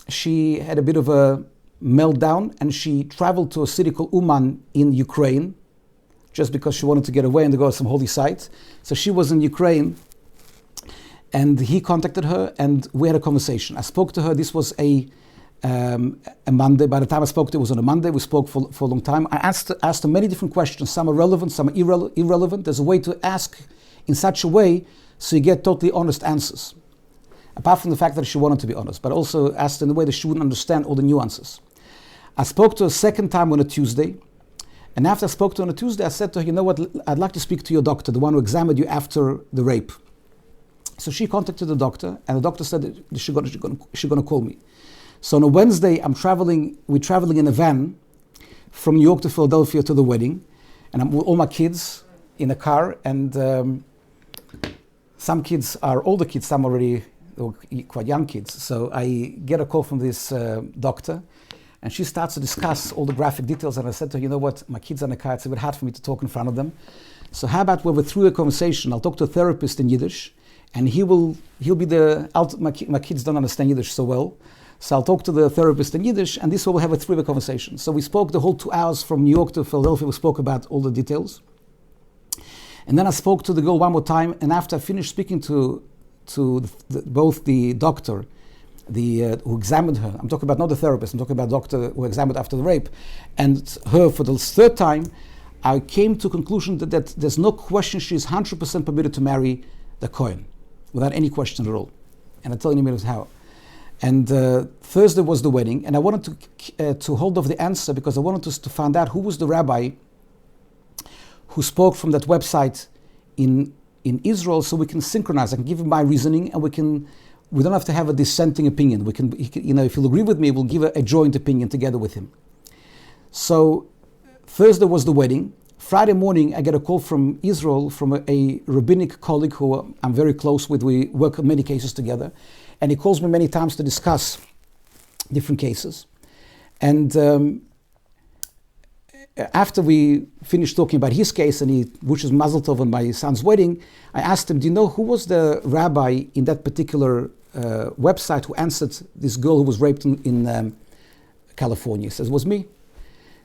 she had a bit of a meltdown, and she traveled to a city called Uman in Ukraine, just because she wanted to get away and to go to some holy site. So she was in Ukraine, and he contacted her, and we had a conversation. I spoke to her. This was a Monday. By the time I spoke to her, it was on a Monday. We spoke for a long time. I asked her many different questions. Some are relevant, some are irrelevant. There's a way to ask in such a way so you get totally honest answers. Apart from the fact that she wanted to be honest, but also asked in a way that she wouldn't understand all the nuances. I spoke to her a second time on a Tuesday. And after I spoke to her on a Tuesday, I said to her, you know what, I'd like to speak to your doctor, the one who examined you after the rape. So she contacted the doctor, and the doctor said that she's going to call me. So on a Wednesday, we're traveling in a van from New York to Philadelphia to the wedding, and I'm with all my kids in a car, and some kids are older kids, some already quite young kids. So I get a call from this doctor, and she starts to discuss all the graphic details, and I said to her, you know what, my kids are in the car, it's a bit hard for me to talk in front of them. So how about when we're through a conversation, I'll talk to a therapist in Yiddish, and he'll be my kids don't understand Yiddish so well. So I'll talk to the therapist in Yiddish, and this way we'll have a three-way conversation. So we spoke the whole 2 hours from New York to Philadelphia. We spoke about all the details. And then I spoke to the girl one more time, and after I finished speaking to both the doctor, who examined her, I'm talking about not the therapist, I'm talking about the doctor who examined after the rape, and her for the third time, I came to a conclusion that there's no question she is 100% permitted to marry the Kohen, without any question at all. And I'll tell you in a minute how. And Thursday was the wedding, and I wanted to hold off the answer because I wanted to find out who was the rabbi who spoke from that website in Israel, so we can synchronize. I can give him my reasoning, and we don't have to have a dissenting opinion. If he'll agree with me, we'll give a joint opinion together with him. So Thursday was the wedding. Friday morning, I get a call from Israel from a rabbinic colleague who I'm very close with. We work on many cases together. And he calls me many times to discuss different cases. And after we finished talking about his case, and he wishes Mazel Tov on my son's wedding, I asked him, do you know who was the rabbi in that particular website who answered this girl who was raped in California? He says, it was me.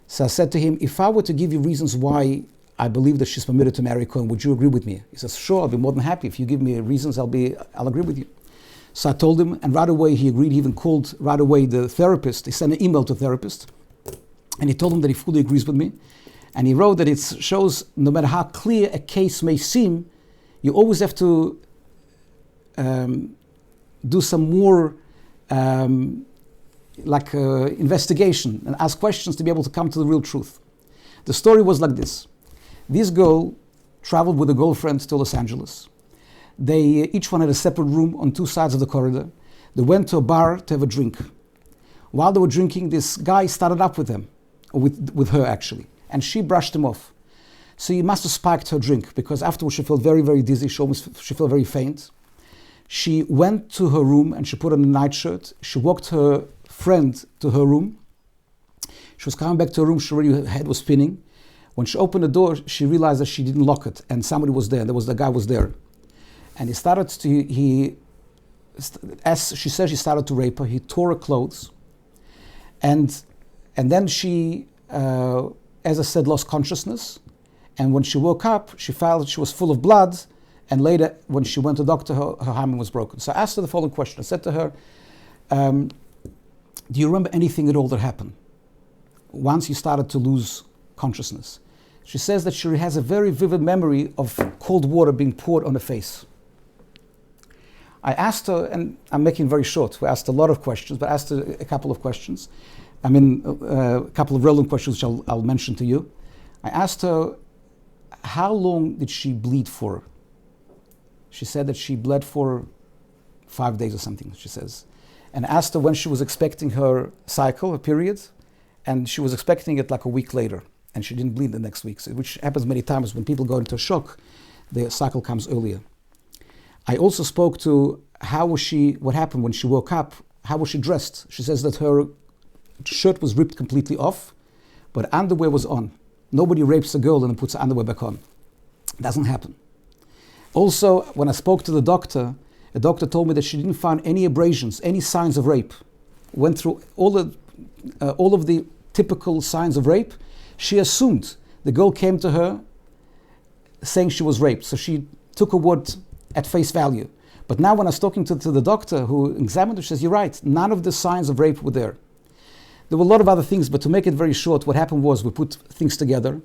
So I said to him, if I were to give you reasons why I believe that she's permitted to marry Kohen, would you agree with me? He says, sure, I'll be more than happy. If you give me reasons, I'll agree with you. So I told him, and right away he agreed. He even called right away the therapist. He sent an email to the therapist, and he told him that he fully agrees with me. And he wrote that it shows no matter how clear a case may seem, you always have to do some more investigation and ask questions to be able to come to the real truth. The story was like this. This girl traveled with a girlfriend to Los Angeles. They each one had a separate room on 2 sides of the corridor. They went to a bar to have a drink. While they were drinking, this guy started up with them, or with her actually, and she brushed him off. So he must have spiked her drink, because afterwards she felt very, very dizzy. She felt very faint. She went to her room and she put on a nightshirt. She walked her friend to her room. She was coming back to her room. Her head was spinning. When she opened the door, she realized that she didn't lock it, and somebody was there. The guy was there. And as she said, he started to rape her. He tore her clothes. And then she as I said, lost consciousness. And when she woke up, she felt she was full of blood. And later, when she went to the doctor, her hymen was broken. So I asked her the following question. I said to her, do you remember anything at all that happened once you started to lose consciousness? She says that she has a very vivid memory of cold water being poured on her face. I asked her, and I'm making it very short, we asked a lot of questions, but I asked her a couple of questions. I mean, a couple of relevant questions which I'll mention to you. I asked her, how long did she bleed for? She said that she bled for 5 days or something, she says. And I asked her when she was expecting her cycle, her period, and she was expecting it like a week later, and she didn't bleed the next week, which happens many times when people go into a shock, the cycle comes earlier. I also spoke to what happened when she woke up, how was she dressed? She says that her shirt was ripped completely off, but underwear was on. Nobody rapes a girl and then puts her underwear back on. It doesn't happen. Also, when I spoke to the doctor told me that she didn't find any abrasions, any signs of rape. Went through all of the typical signs of rape. She assumed the girl came to her saying she was raped. So she took her word at face value. But now when I was talking to the doctor who examined her, she says, you're right, none of the signs of rape were there. There were a lot of other things, but to make it very short, what happened was we put things together.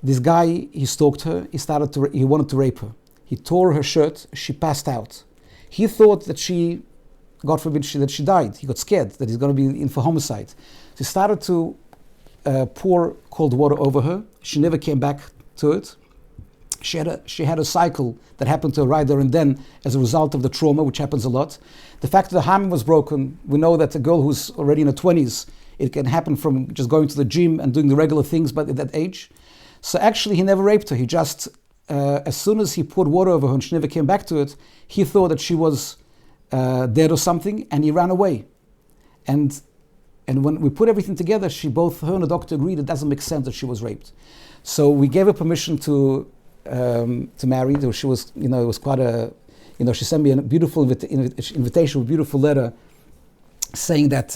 This guy, he stalked her, he wanted to rape her. He tore her shirt, she passed out. He thought that she, God forbid, that she died. He got scared that he's going to be in for homicide. So he started to pour cold water over her. She never came back to it. She had a cycle that happened to her right there and then as a result of the trauma, which happens a lot. The fact that the hymen was broken, we know that a girl who's already in her 20s, it can happen from just going to the gym and doing the regular things, but at that age. So actually, he never raped her. He just, as soon as he poured water over her and she never came back to it, he thought that she was dead or something, and he ran away. And when we put everything together, her and the doctor agreed it doesn't make sense that she was raped. So we gave her permission to marry. She was, it was quite a, she sent me a beautiful invitation, a beautiful letter, saying that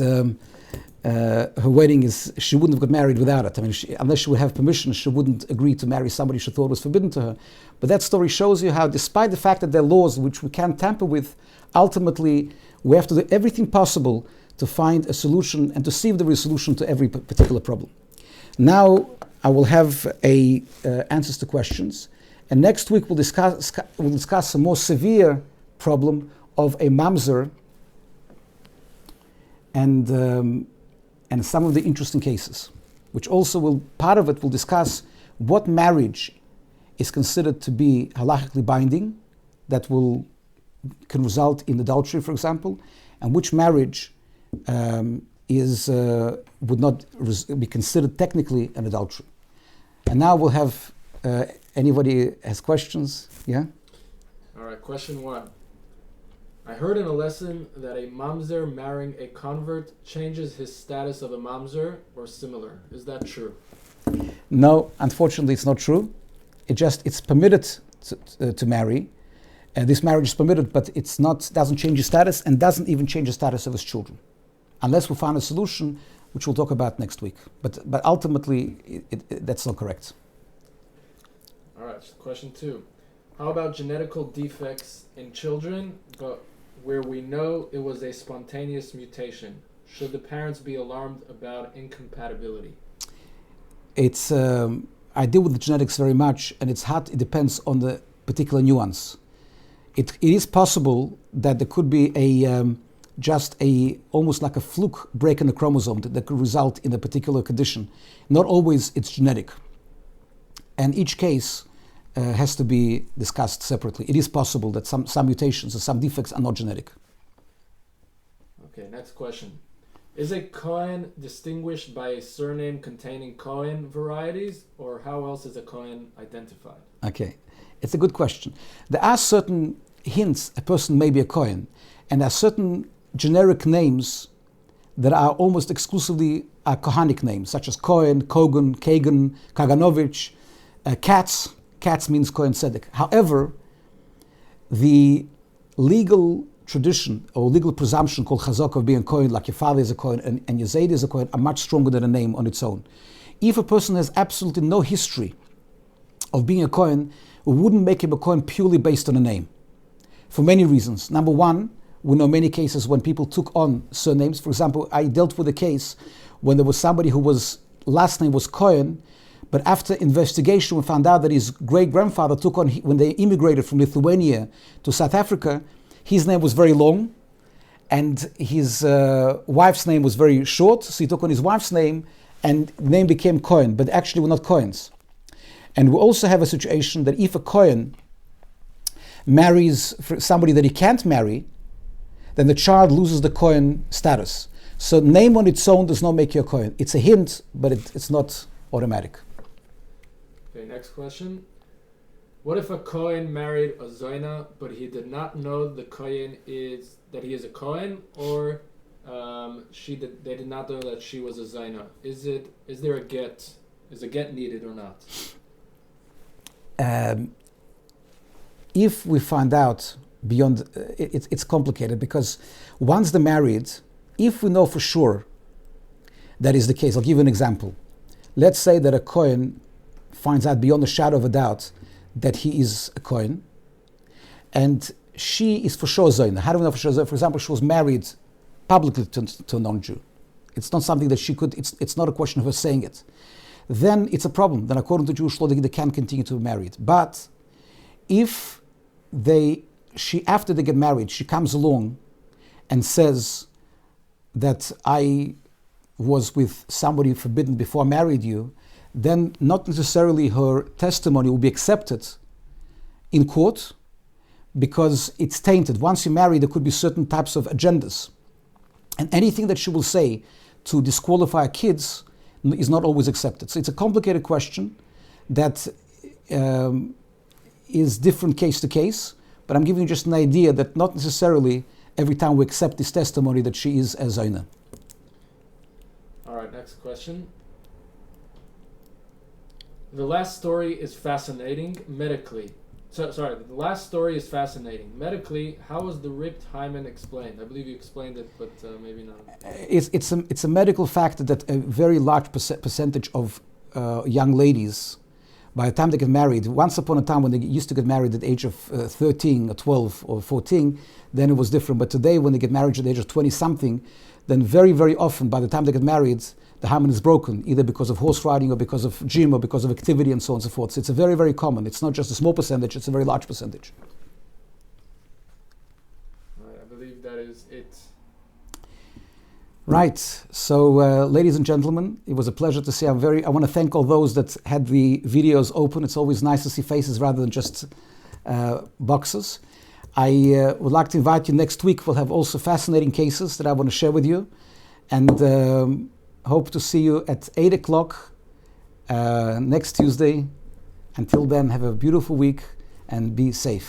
her wedding she wouldn't have got married without it. I mean, unless she would have permission, she wouldn't agree to marry somebody she thought was forbidden to her. But that story shows you how, despite the fact that there are laws which we can't tamper with, ultimately we have to do everything possible to find a solution and to see if there is a solution to every particular problem. Now I will have answers to questions, and next week we'll discuss a more severe problem of a mamzer and some of the interesting cases, which also part of it will discuss what marriage is considered to be halachically binding, that can result in adultery, for example, and which marriage would not be considered technically an adultery. And now we'll have, anybody has questions? Yeah? All right, question 1. I heard in a lesson that a mamzer marrying a convert changes his status of a mamzer or similar. Is that true? No, unfortunately it's not true. It's permitted to marry. This marriage is permitted, but doesn't change his status and doesn't even change the status of his children. Unless we find a solution, which we'll talk about next week. But ultimately, that's not correct. All right, question 2. How about genetical defects in children, but where we know it was a spontaneous mutation? Should the parents be alarmed about incompatibility? I deal with the genetics very much, and it's hard. It depends on the particular nuance. It is possible that there could be almost like a fluke break in the chromosome that could result in a particular condition. Not always it's genetic. And each case has to be discussed separately. It is possible that some mutations or some defects are not genetic. Okay, next question. Is a Kohen distinguished by a surname containing Kohen varieties, or how else is a Kohen identified? Okay, it's a good question. There are certain hints a person may be a Kohen, and there are certain generic names that are almost exclusively Kohanic names, such as Kohen, Kogan, Kagan, Kaganovich, Katz. Katz means Kohen Tzedek. However, the legal tradition or legal presumption called chazak of being Kohen, like your father is a Kohen and your Zayd is a Kohen, are much stronger than a name on its own. If a person has absolutely no history of being a Kohen, we wouldn't make him a Kohen purely based on a name, for many reasons. Number one, we know many cases when people took on surnames. For example, I dealt with a case when there was somebody who was last name was Kohen, but after investigation we found out that his great-grandfather took on, when they immigrated from Lithuania to South Africa, his name was very long and his wife's name was very short, so he took on his wife's name and the name became Kohen, but actually we're not Kohens. And we also have a situation that if a Kohen marries somebody that he can't marry, then the child loses the Kohen status. So name on its own does not make you a Kohen. It's a hint, but it's not automatic. Okay, next question. What if a Kohen married a Zoina, but he did not know the Kohen that he is a Kohen, or they did not know that she was a Zoina? Is there a get? Is a get needed or not? If we find out beyond, it's complicated because once they're married, if we know for sure that is the case, I'll give you an example. Let's say that a Kohen finds out beyond a shadow of a doubt that he is a Kohen, and she is for sure Zoina. How do we know for sure? For example, she was married publicly to a non-Jew. It's not something that she could, it's not a question of her saying it. Then it's a problem. Then according to Jewish law, they can continue to be married. But if after they get married, she comes along and says that I was with somebody forbidden before I married you, then not necessarily her testimony will be accepted in court because it's tainted. Once you marry, there could be certain types of agendas. And anything that she will say to disqualify kids is not always accepted. So it's a complicated question that is different case to case, but I'm giving you just an idea that not necessarily every time we accept this testimony that she is a Zoina. All right, next question. The last story is fascinating medically. The last story is fascinating. Medically, how was the ripped hymen explained? I believe you explained it, but maybe not. It's a medical fact that a very large percentage of young ladies, by the time they get married, once upon a time when they used to get married at the age of 13 or 12 or 14, then it was different. But today when they get married at the age of 20-something, then very, very often by the time they get married, the hymen is broken, either because of horse riding or because of gym or because of activity and so on and so forth. So it's a very, very common. It's not just a small percentage, it's a very large percentage. Right, I believe that is it. Right. So, ladies and gentlemen, it was a pleasure to see. I want to thank all those that had the videos open. It's always nice to see faces rather than just boxes. I would like to invite you next week. We'll have also fascinating cases that I want to share with you. And hope to see you at 8 o'clock next Tuesday. Until then, have a beautiful week and be safe.